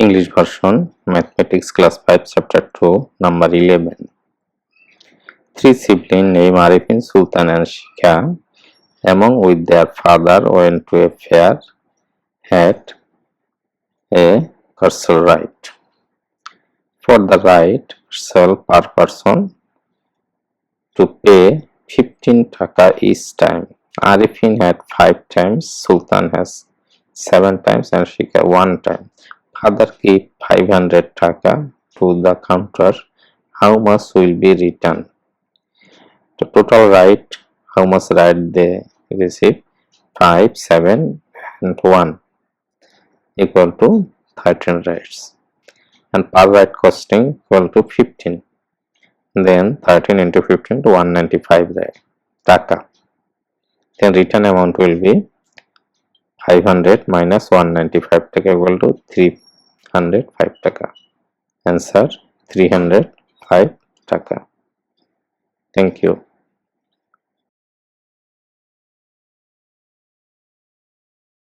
English version, Mathematics Class 5, Chapter 2, Number 11. Three siblings named Arifin, Sultan and Shikha, among with their father, went to a fair, had a cursor ride. For the ride, per person to pay 15 taka each time. Arifin had 5 times, Sultan has 7 times and Shikha 1 time. Father gave 500 taka to the counter. How much will be returned? The total ride, how much ride they receive? 5, 7 and 1 equal to 13 rides. And per ride costing equal to 15. Then 13 into 15 to 195 taka. Then return amount will be 500 minus 195 taka equal to 305 taka. Answer 305 taka. Thank you.